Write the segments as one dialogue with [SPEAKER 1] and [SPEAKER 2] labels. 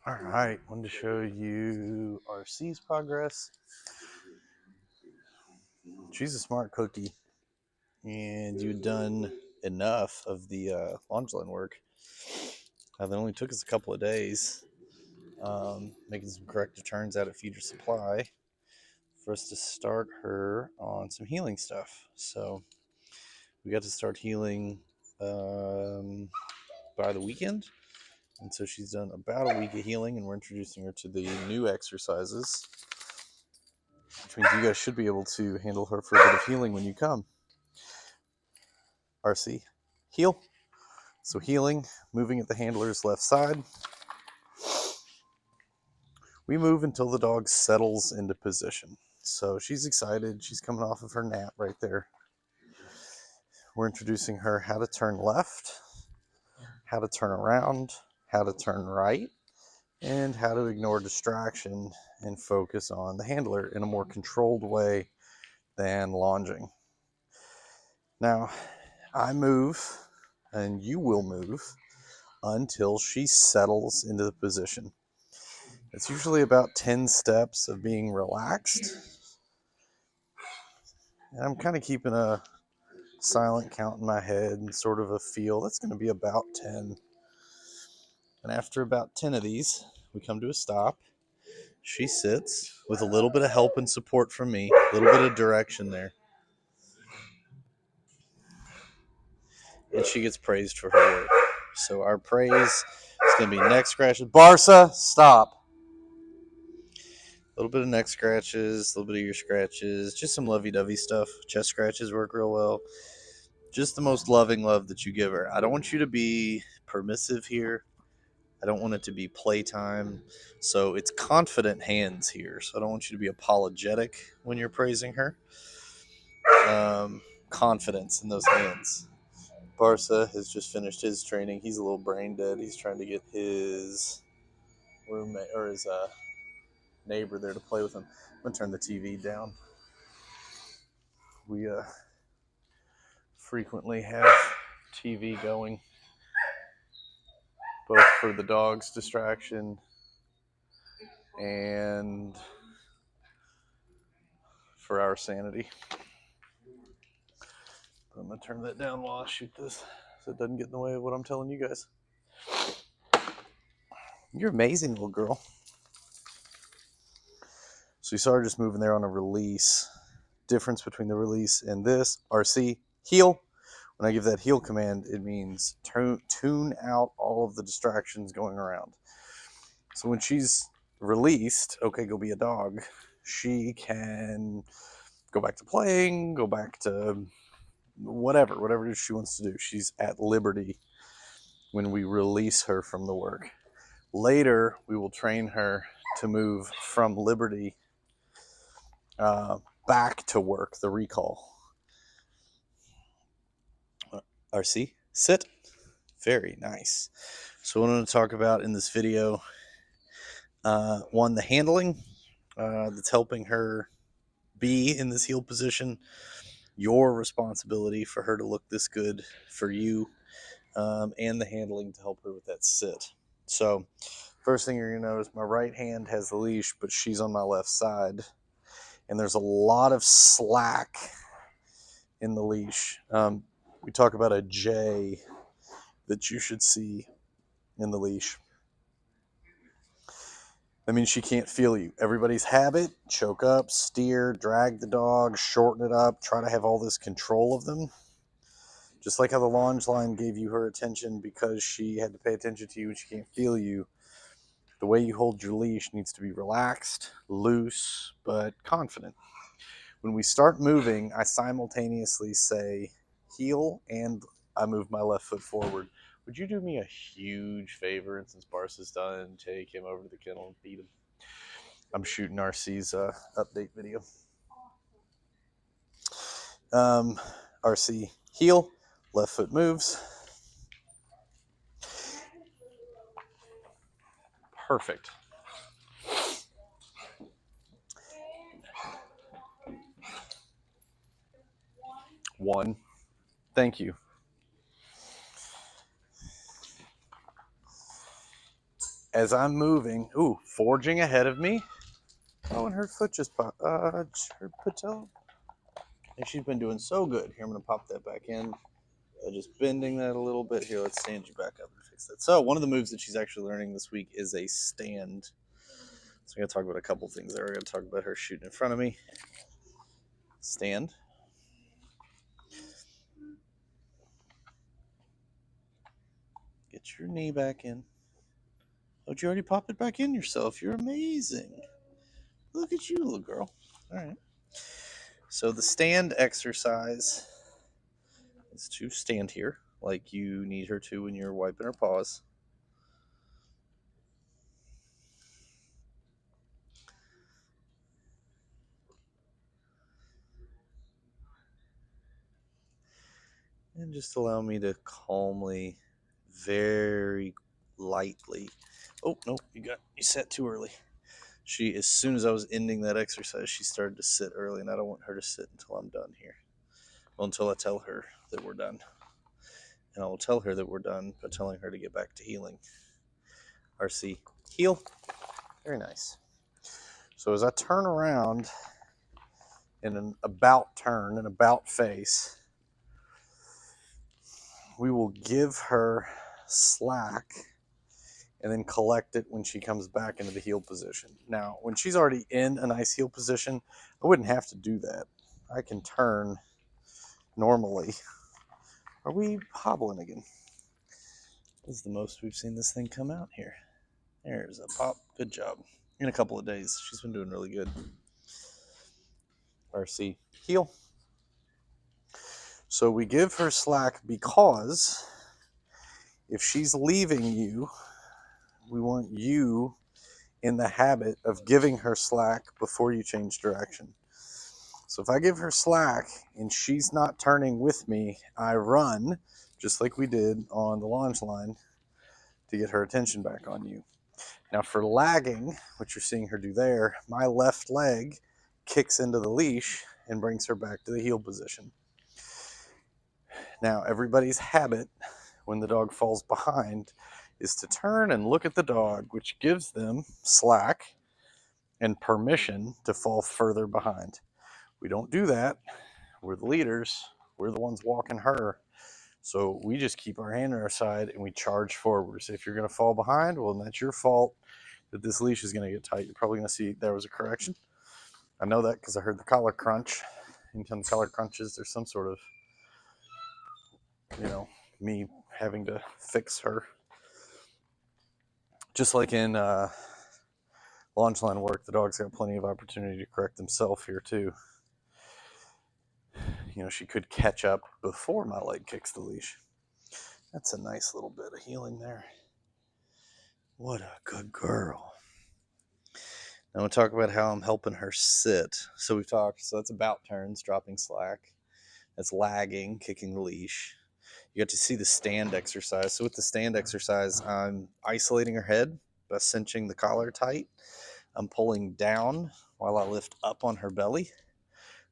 [SPEAKER 1] All right, wanted to show you Arcee's progress. She's a smart cookie, and you've done enough of the Longline work. That only took us a couple of days, making some corrective turns out at Feeder Supply for us to start her on some healing stuff. So we got to start healing by the weekend. And so she's done about a week of healing, and we're introducing her to the new exercises, which means you guys should be able to handle her for a bit of healing when you come. Arcee, heal. So healing, moving at the handler's left side. We move until the dog settles into position. So she's excited. She's coming off of her nap right there. We're introducing her how to turn left, how to turn around, how to turn right, and how to ignore distraction and focus on the handler in a more controlled way than lunging. Now, I move, and you will move until she settles into the position. It's usually about 10 steps of being relaxed. And I'm kind of keeping a silent count in my head and sort of a feel that's going to be about 10. And after about 10 of these, we come to a stop. She sits with a little bit of help and support from me, a little bit of direction there. And she gets praised for her work. So our praise is going to be neck scratches. Barca, stop. A little bit of neck scratches, a little bit of ear scratches, just some lovey-dovey stuff. Chest scratches work real well. Just the most loving love that you give her. I don't want you to be permissive here. I don't want it to be playtime. So it's confident hands here. So I don't want you to be apologetic when you're praising her. Confidence in those hands. Barca has just finished his training. He's a little brain dead. He's trying to get his roommate or his neighbor there to play with him. I'm going to turn the TV down. We frequently have TV going, both for the dog's distraction and for our sanity. But I'm going to turn that down while I shoot this so it doesn't get in the way of what I'm telling you guys. You're amazing, little girl. So you saw her just moving there on a release. Difference between the release and this, Arcee, heal. When I give that heal command, it means tune out all of the distractions going around. So when she's released, okay, go be a dog, she can go back to playing, go back to whatever it is she wants to do. She's at liberty when we release her from the work. Later, we will train her to move from liberty back to work, the recall. Arcee, sit. Very nice. So what I'm going to talk about in this video, one, the handling that's helping her be in this heel position, your responsibility for her to look this good for you, and the handling to help her with that sit. So first thing you're going to notice, my right hand has the leash, but she's on my left side. And there's a lot of slack in the leash. We talk about a J that you should see in the leash. That means she can't feel you. Everybody's habit, choke up, steer, drag the dog, shorten it up, try to have all this control of them. Just like how the Longline gave you her attention because she had to pay attention to you and she can't feel you. The way you hold your leash needs to be relaxed, loose, but confident. When we start moving, I simultaneously say heel and I move my left foot forward. Would you do me a huge favor, and since Barca's done, take him over to the kennel and feed him? I'm shooting Arcee's update video. Arcee, heel, left foot moves. Perfect. One. Thank you. as I'm moving, forging ahead of me. Oh, and her foot just popped. Her patella. And she's been doing so good. Here, I'm going to pop that back in. Just bending that a little bit. Here, let's stand you back up and fix that. So one of the moves that she's actually learning this week is a stand. So I'm going to talk about a couple things there. We're going to talk about her shooting in front of me. Stand. Get your knee back in. Oh, did you already pop it back in yourself? You're amazing. Look at you, little girl. All right. So the stand exercise is to stand here like you need her to when you're wiping her paws. And just allow me to calmly, very lightly. Oh, no, you sat too early. As soon as I was ending that exercise, she started to sit early, and I don't want her to sit until I'm done here. Well, until I tell her that we're done. And I will tell her that we're done by telling her to get back to healing. Arcee, heel. Very nice. So as I turn around in an about turn, an about face, we will give her slack and then collect it when she comes back into the heel position. Now, when she's already in a nice heel position, I wouldn't have to do that. I can turn normally. Are we hobbling again? This is the most we've seen this thing come out here. There's a pop. Good job. In a couple of days. She's been doing really good. Arcee, heel. So we give her slack because if she's leaving you, we want you in the habit of giving her slack before you change direction. So if I give her slack and she's not turning with me, I run, just like we did on the launch line, to get her attention back on you. Now for lagging, what you're seeing her do there, my left leg kicks into the leash and brings her back to the heel position. Now everybody's habit when the dog falls behind is to turn and look at the dog, which gives them slack and permission to fall further behind. We don't do that. We're the leaders. We're the ones walking her. So we just keep our hand on our side and we charge forward. So if you're going to fall behind, well, then that's your fault that this leash is going to get tight. You're probably going to see there was a correction. I know that because I heard the collar crunch. Anytime the collar crunches, there's some sort of, me having to fix her. Just like in launch line work, the dog's got plenty of opportunity to correct himself here too. She could catch up before my leg kicks the leash. That's a nice little bit of healing there. What a good girl. Now we'll talk about how I'm helping her sit. So we've talked, so that's about turns, dropping slack. That's lagging, kicking the leash. You got to see the stand exercise. So with the stand exercise, I'm isolating her head by cinching the collar tight. I'm pulling down while I lift up on her belly.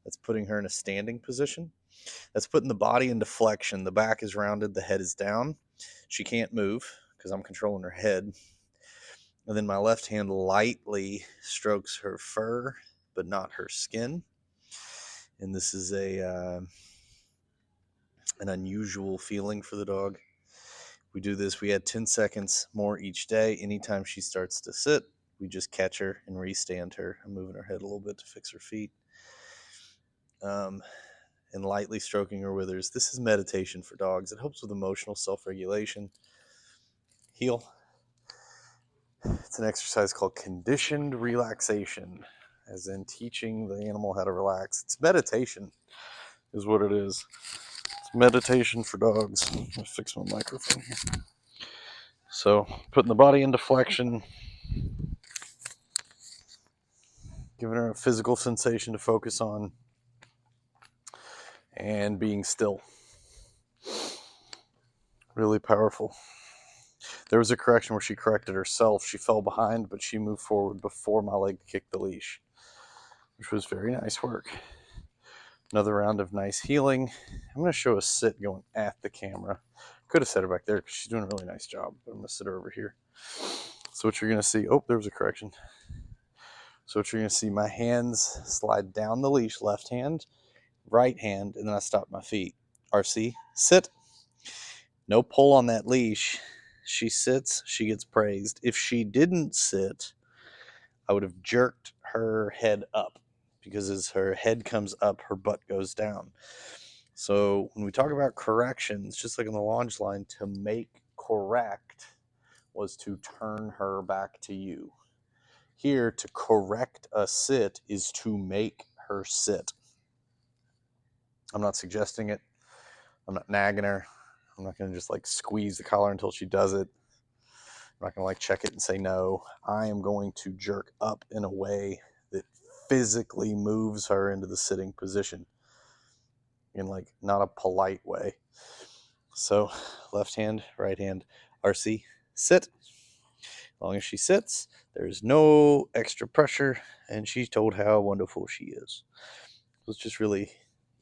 [SPEAKER 1] That's putting her in a standing position. That's putting the body into flexion. The back is rounded, the head is down. She can't move because I'm controlling her head. And then my left hand lightly strokes her fur, but not her skin. And this is an unusual feeling for the dog. We do this, we add 10 seconds more each day. Anytime she starts to sit, we just catch her and restand her. I'm moving her head a little bit to fix her feet. And lightly stroking her withers. This is meditation for dogs. It helps with emotional self-regulation. Heel. It's an exercise called conditioned relaxation, as in teaching the animal how to relax. It's meditation is what it is. It's meditation for dogs. I'm going to fix my microphone here. So putting the body into flexion, giving her a physical sensation to focus on, and being still. Really powerful. There was a correction where she corrected herself. She fell behind, but she moved forward before my leg kicked the leash, which was very nice work. Another round of nice healing. I'm going to show a sit going at the camera. Could have set her back there because she's doing a really nice job, but I'm going to sit her over here. So what you're going to see, oh, there was a correction. So what you're going to see, my hands slide down the leash, left hand, right hand, and then I stop my feet. Arcee, sit. No pull on that leash. She sits, she gets praised. If she didn't sit, I would have jerked her head up, because as her head comes up, her butt goes down. So when we talk about corrections, just like on the launch line, to make correct was to turn her back to you. Here, to correct a sit is to make her sit. I'm not suggesting it. I'm not nagging her. I'm not going to just like squeeze the collar until she does it. I'm not going to like check it and say no. I am going to jerk up in a way that physically moves her into the sitting position, in like not a polite way. So left hand, right hand, Arcee, sit. As long as she sits, there's no extra pressure, and she's told how wonderful she is. So it's just really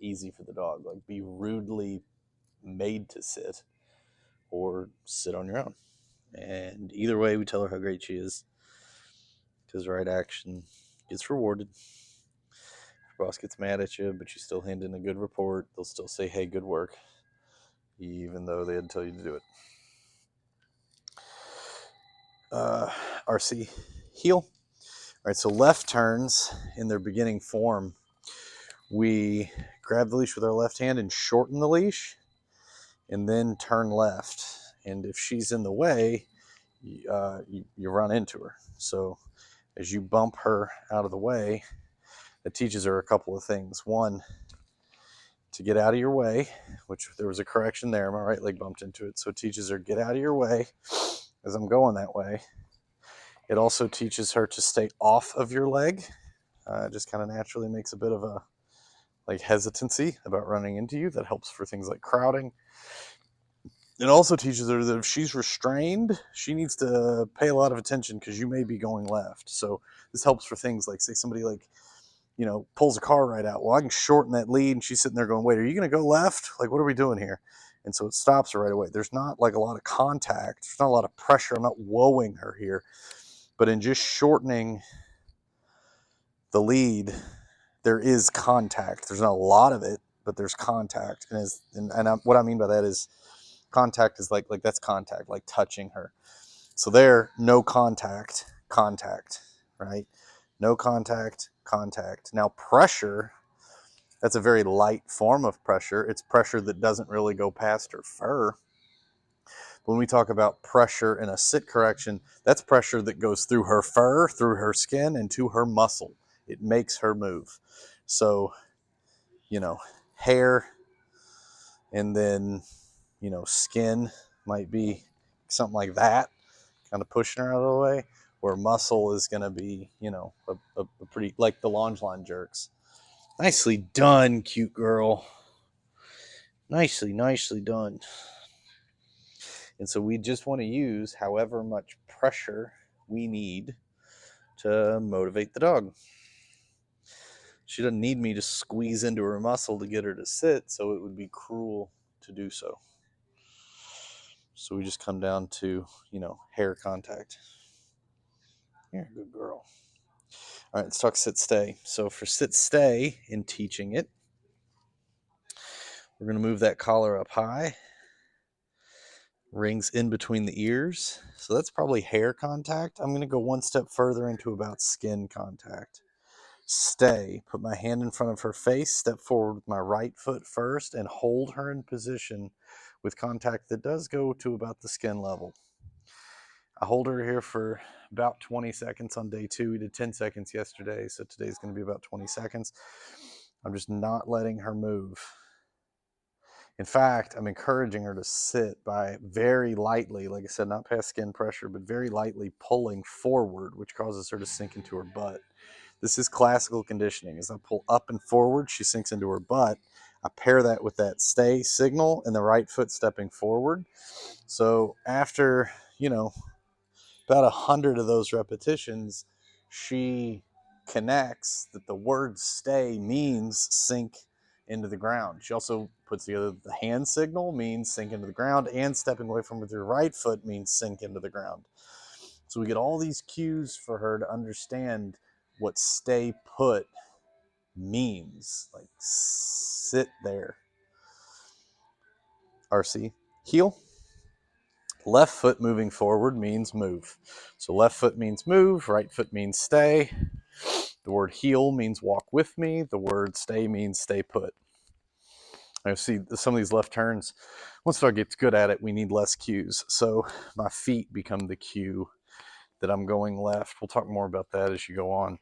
[SPEAKER 1] easy for the dog. Like, be rudely made to sit or sit on your own. And either way, we tell her how great she is, because right action gets rewarded. If your boss gets mad at you, but you still hand in a good report, they'll still say, hey, good work, even though they didn't tell you to do it. Arcee, heel. All right, so left turns in their beginning form, we grab the leash with our left hand and shorten the leash, and then turn left. And if she's in the way, you run into her. So as you bump her out of the way, it teaches her a couple of things. One, to get out of your way, which there was a correction there. My right leg bumped into it. So it teaches her, get out of your way as I'm going that way. It also teaches her to stay off of your leg. Just kind of naturally makes a bit of a like hesitancy about running into you. That helps for things like crowding. It also teaches her that if she's restrained, she needs to pay a lot of attention, because you may be going left. So this helps for things like, say somebody like, pulls a car right out. Well, I can shorten that lead, and she's sitting there going, wait, are you going to go left? Like, what are we doing here? And so it stops her right away. There's not like a lot of contact. There's not a lot of pressure. I'm not woeing her here. But in just shortening the lead, there is contact. There's not a lot of it, but there's contact. What I mean by that is contact is like that's contact, like touching her. So there, no contact, right? No contact. Now pressure, that's a very light form of pressure. It's pressure that doesn't really go past her fur. When we talk about pressure in a sit correction, that's pressure that goes through her fur, through her skin, and to her muscle. It makes her move. So, hair, and then, skin might be something like that, kind of pushing her out of the way, where muscle is going to be, a pretty, like the longe line jerks. Nicely done, cute girl. Nicely done. And so we just want to use however much pressure we need to motivate the dog. She doesn't need me to squeeze into her muscle to get her to sit, so it would be cruel to do so. So we just come down to, hair contact. You're a good girl. All right, let's talk sit stay. So for sit stay, in teaching it, we're going to move that collar up high, rings in between the ears. So that's probably hair contact. I'm going to go one step further into about skin contact. Stay, put my hand in front of her face, step forward with my right foot first, and hold her in position with contact that does go to about the skin level. I hold her here for about 20 seconds on day 2. We did 10 seconds yesterday, so today's going to be about 20 seconds. I'm just not letting her move. In fact, I'm encouraging her to sit by very lightly, like I said, not past skin pressure, but very lightly pulling forward, which causes her to sink into her butt. This is classical conditioning. As I pull up and forward, she sinks into her butt. I pair that with that stay signal and the right foot stepping forward. So after, about 100 of those repetitions, she connects that the word stay means sink into the ground. She also puts together the hand signal means sink into the ground, and stepping away from with your right foot means sink into the ground. So we get all these cues for her to understand what stay put means. Like, sit there. Arcee, heel. Left foot moving forward means move. So left foot means move, right foot means stay. The word heel means walk with me. The word stay means stay put. I see some of these left turns, once I get good at it, we need less cues. So my feet become the cue that I'm going left. We'll talk more about that as you go on.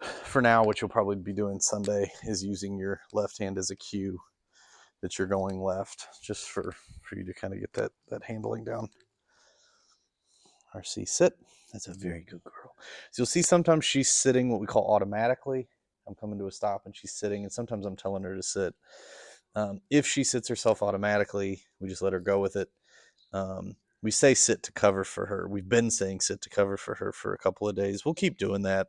[SPEAKER 1] For now, what you'll probably be doing Sunday is using your left hand as a cue that you're going left, just for you to kind of get that handling down. Arcee, sit. That's a very good girl. So you'll see sometimes she's sitting what we call automatically. I'm coming to a stop and she's sitting, and sometimes I'm telling her to sit. If she sits herself automatically, we just let her go with it. We say sit to cover for her. We've been saying sit to cover for her for a couple of days. We'll keep doing that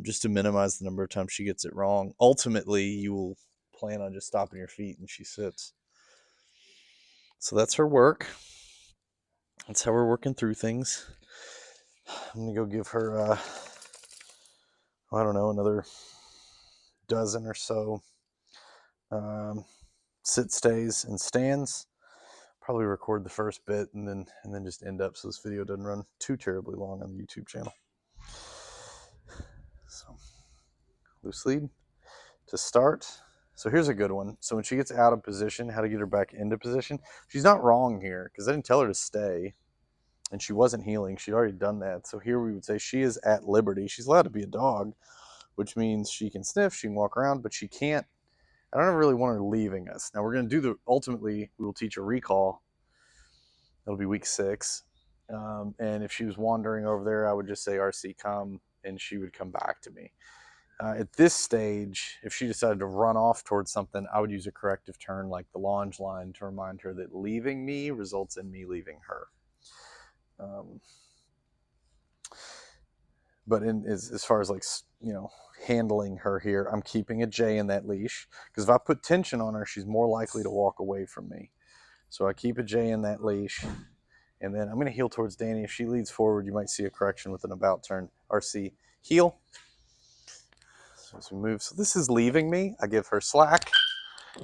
[SPEAKER 1] just to minimize the number of times she gets it wrong. Ultimately, you will plan on just stopping your feet and she sits. So that's her work. That's how we're working through things. I'm going to go give her, I don't know, another dozen or so sit stays and stands. Probably record the first bit and then just end up so this video doesn't run too terribly long on the YouTube channel. So loose lead to start. So here's a good one. So when she gets out of position, how to get her back into position. She's not wrong here because I didn't tell her to stay and she wasn't healing. She'd already done that. So here we would say she is at liberty. She's allowed to be a dog, which means she can sniff, she can walk around, but she can't. I don't really want her leaving us. Now we're going to do ultimately, we will teach a recall. It'll be week 6. And if she was wandering over there, I would just say, Arcee, come, and she would come back to me. At this stage, if she decided to run off towards something, I would use a corrective turn like the launch line to remind her that leaving me results in me leaving her. But as far as like, handling her here, I'm keeping a J in that leash because if I put tension on her, she's more likely to walk away from me. So I keep a J in that leash, and then I'm going to heel towards Danny. If she leads forward, you might see a correction with an about turn. Arcee, heel. So as we move, so this is leaving me. I give her slack,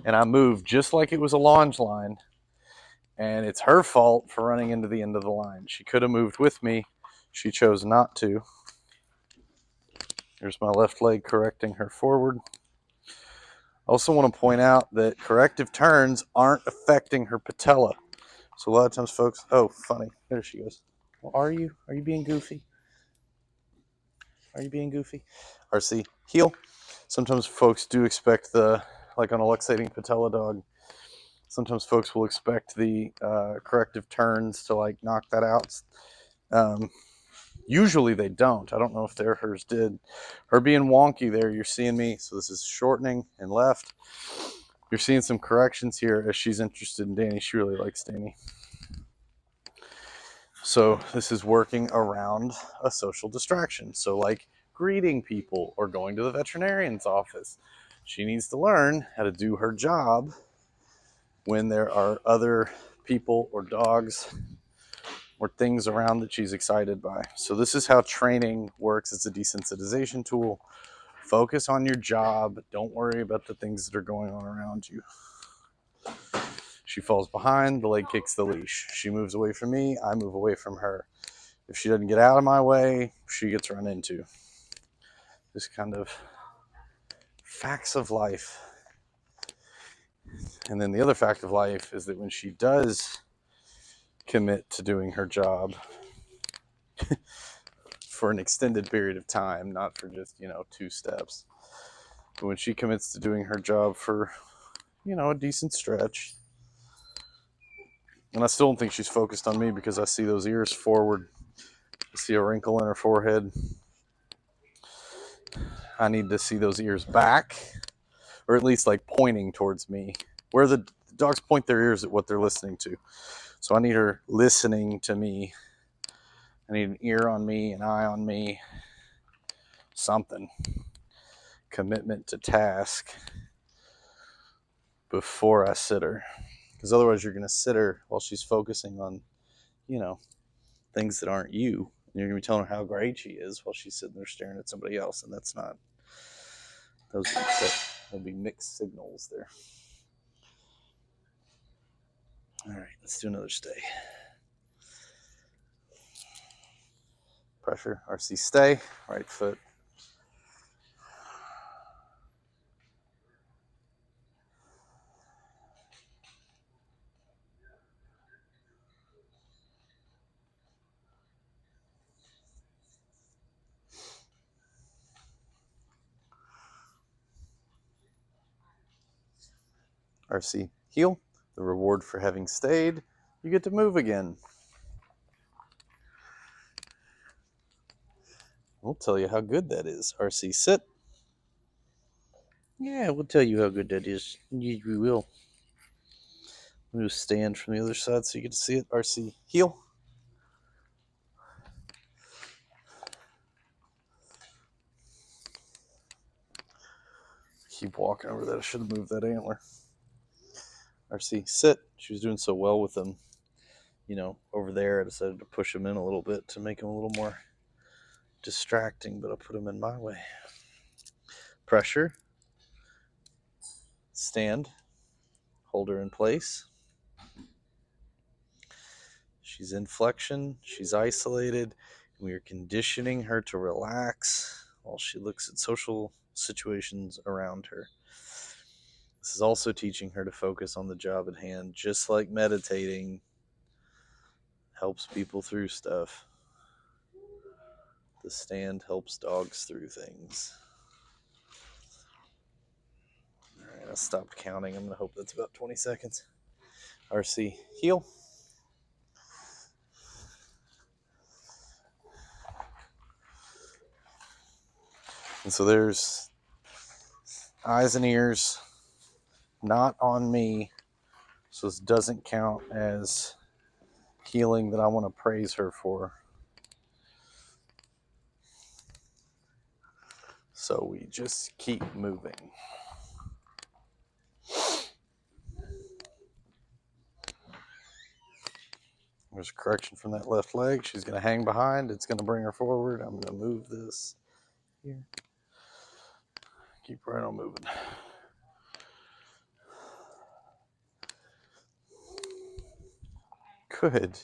[SPEAKER 1] and I move just like it was a launch line. And it's her fault for running into the end of the line. She could have moved with me. She chose not to. Here's my left leg correcting her forward. I also want to point out that corrective turns aren't affecting her patella. So a lot of times folks, oh, funny. There she goes. Well, are you being goofy? Are you being goofy? Arcee, heel. Sometimes folks do expect like on a luxating patella dog, sometimes folks will expect the corrective turns to like knock that out. Usually they don't. I don't know if hers did. Her being wonky there, you're seeing me. So this is shortening and left. You're seeing some corrections here as she's interested in Danny. She really likes Danny. So this is working around a social distraction. So like greeting people or going to the veterinarian's office. She needs to learn how to do her job when there are other people or dogs or things around that she's excited by. So this is how training works. It's a desensitization tool. Focus on your job. Don't worry about the things that are going on around you. She falls behind, the leg kicks the leash. She moves away from me, I move away from her. If she doesn't get out of my way, she gets run into. This kind of facts of life. And then the other fact of life is that when she does commit to doing her job for an extended period of time, not for just, 2 steps, but when she commits to doing her job for, a decent stretch, and I still don't think she's focused on me because I see those ears forward. I see a wrinkle in her forehead. I need to see those ears back, or at least like pointing towards me, where the dogs point their ears at what they're listening to. So I need her listening to me. I need an ear on me, an eye on me, something. Commitment to task before I sit her. Because otherwise you're going to sit her while she's focusing on, things that aren't you. And you're going to be telling her how great she is while she's sitting there staring at somebody else. And that's not, that'll be mixed signals there. All right, let's do another stay. Pressure, Arcee, stay, right foot. Arcee, heel. The reward for having stayed, you get to move again. We'll tell you how good that is. Arcee, sit. Yeah, we'll tell you how good that is. We will. I'm going to stand from the other side so you get to see it. Arcee, heel. Keep walking over that. I should have moved that antler. Arcee, sit. She was doing so well with them, over there. I decided to push him in a little bit to make him a little more distracting, but I'll put him in my way. Pressure. Stand. Hold her in place. She's in flexion. She's isolated. We are conditioning her to relax while she looks at social situations around her. This is also teaching her to focus on the job at hand, just like meditating helps people through stuff. The stand helps dogs through things. All right, I stopped counting. I'm going to hope that's about 20 seconds. Arcee, heel. And so there's eyes and ears, not on me. So this doesn't count as healing that I want to praise her for. So we just keep moving. There's a correction from that left leg. She's going to hang behind. It's going to bring her forward. I'm going to move this here. Keep right on moving. Good.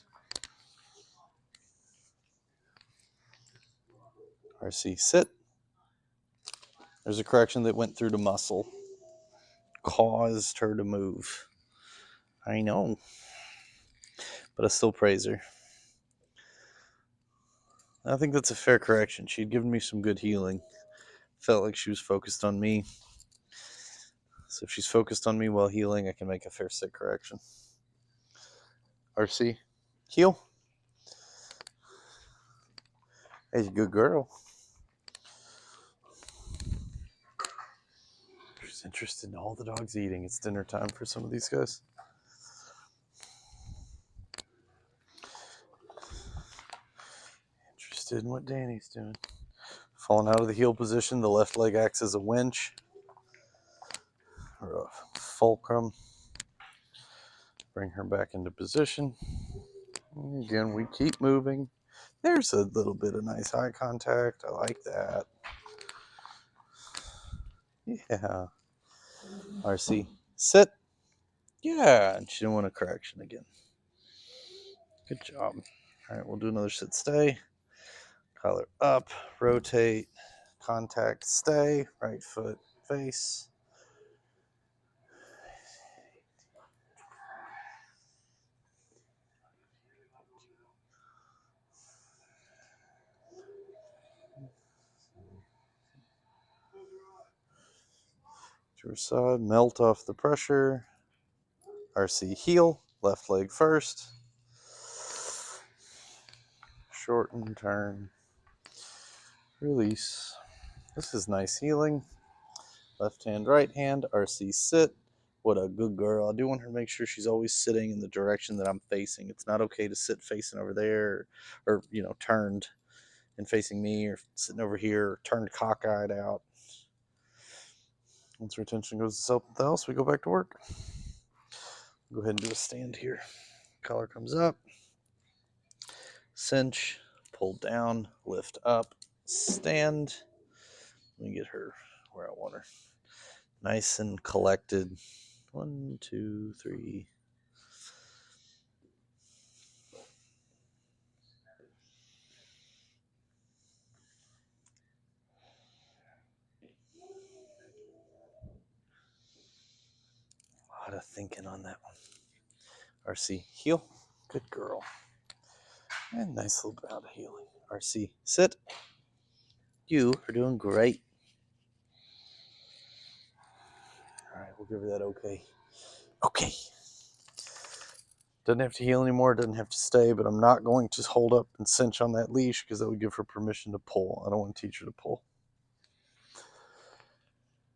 [SPEAKER 1] Arcee, sit. There's a correction that went through the muscle, caused her to move. I know, but I still praise her. I think that's a fair correction. She'd given me some good healing. Felt like she was focused on me. So if she's focused on me while healing, I can make a fair sit correction. Arcee, heel. Hey, you good girl. She's interested in all the dogs eating. It's dinner time for some of these guys. Interested in what Danny's doing. Falling out of the heel position, the left leg acts as a winch or a fulcrum. Bring her back into position. And again, we keep moving. There's a little bit of nice eye contact. I like that. Yeah. Arcee, sit. Yeah, and she didn't want a correction again. Good job. All right, we'll do another sit stay. Collar up, rotate, contact, stay, right foot, face. To her side, melt off the pressure. Arcee, heel, left leg first. Shorten, turn, release. This is nice healing. Left hand, right hand. Arcee, sit. What a good girl. I do want her to make sure she's always sitting in the direction that I'm facing. It's not okay to sit facing over there or turned and facing me, or sitting over here, or turned cockeyed out. Once her attention goes to something else, we go back to work. Go ahead and do a stand here. Collar comes up. cinch, pull down, lift up, stand. Let me get her where I want her. Nice and collected. 1, 2, 3. A lot of thinking on that one. Arcee, heel. Good girl. And nice little bout of healing. Arcee, sit. You are doing great. All right, we'll give her that okay. Okay. Doesn't have to heal anymore, doesn't have to stay, but I'm not going to hold up and cinch on that leash because that would give her permission to pull. I don't want to teach her to pull.